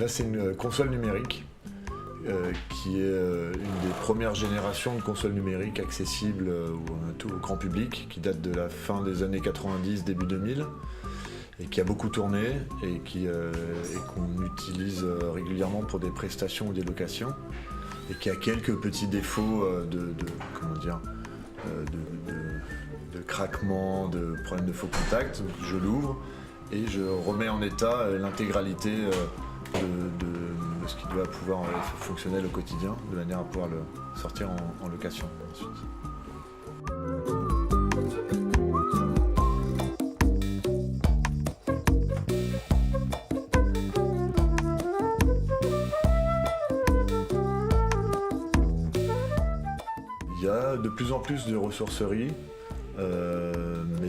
Là, c'est une console numérique qui est une des premières générations de consoles numériques accessibles au grand public, qui date de la fin des années 90, début 2000, et qui a beaucoup tourné et qu'on utilise régulièrement pour des prestations ou des locations, et qui a quelques petits défauts de craquement, de problèmes de faux contact. Donc je l'ouvre et je remets en état l'intégralité de ce qui doit pouvoir être fonctionnel au quotidien, de manière à pouvoir le sortir en location ensuite. Il y a de plus en plus de ressourceries, mais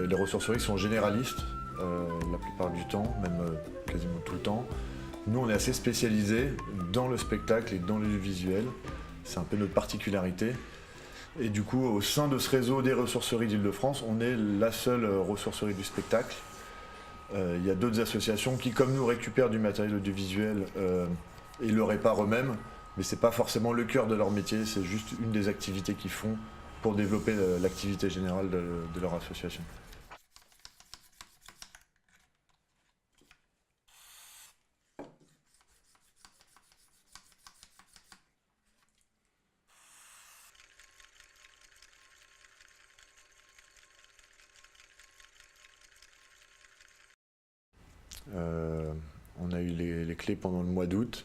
les ressourceries sont généralistes la plupart du temps, même quasiment tout le temps. Nous, on est assez spécialisés dans le spectacle et dans le visuel. C'est un peu notre particularité. Et du coup, au sein de ce réseau des ressourceries d'Île-de-France, on est la seule ressourcerie du spectacle. Il y a d'autres associations qui, comme nous, récupèrent du matériel audiovisuel et le réparent eux-mêmes. Mais ce n'est pas forcément le cœur de leur métier, c'est juste une des activités qu'ils font pour développer l'activité générale de leur association. On a eu les clés pendant le mois d'août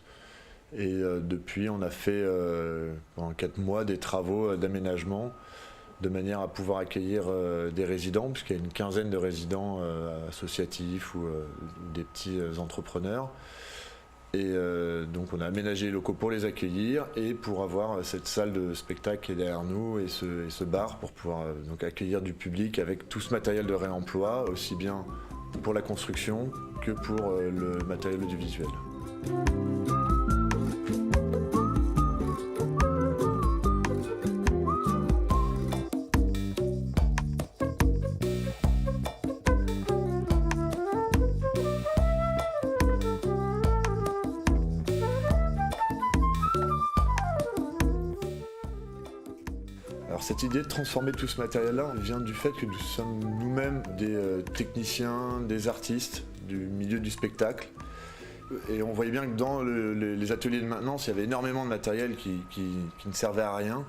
et depuis on a fait pendant 4 mois des travaux d'aménagement de manière à pouvoir accueillir des résidents, puisqu'il y a une quinzaine de résidents associatifs ou des petits entrepreneurs. Et donc on a aménagé les locaux pour les accueillir et pour avoir cette salle de spectacle qui est derrière nous et ce bar pour pouvoir donc accueillir du public avec tout ce matériel de réemploi, aussi bien pour la construction que pour le matériel audiovisuel. Alors cette idée de transformer tout ce matériel-là vient du fait que nous sommes nous-mêmes des techniciens, des artistes du milieu du spectacle. Et on voyait bien que dans les ateliers de maintenance, il y avait énormément de matériel qui ne servait à rien.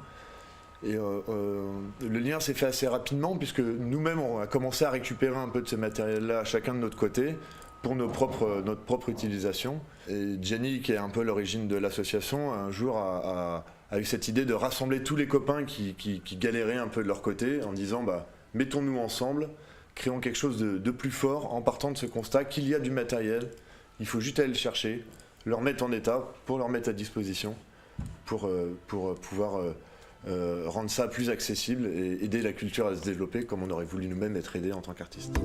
Et le lien s'est fait assez rapidement puisque nous-mêmes on a commencé à récupérer un peu de ce matériel-là chacun de notre côté pour notre propre utilisation. Et Gianni, qui est un peu l'origine de l'association, un jour a eu cette idée de rassembler tous les copains qui galéraient un peu de leur côté en disant mettons-nous ensemble, créons quelque chose de plus fort en partant de ce constat qu'il y a du matériel, il faut juste aller le chercher, le remettre en état pour le remettre à disposition pour pouvoir rendre ça plus accessible et aider la culture à se développer comme on aurait voulu nous-mêmes être aidés en tant qu'artistes.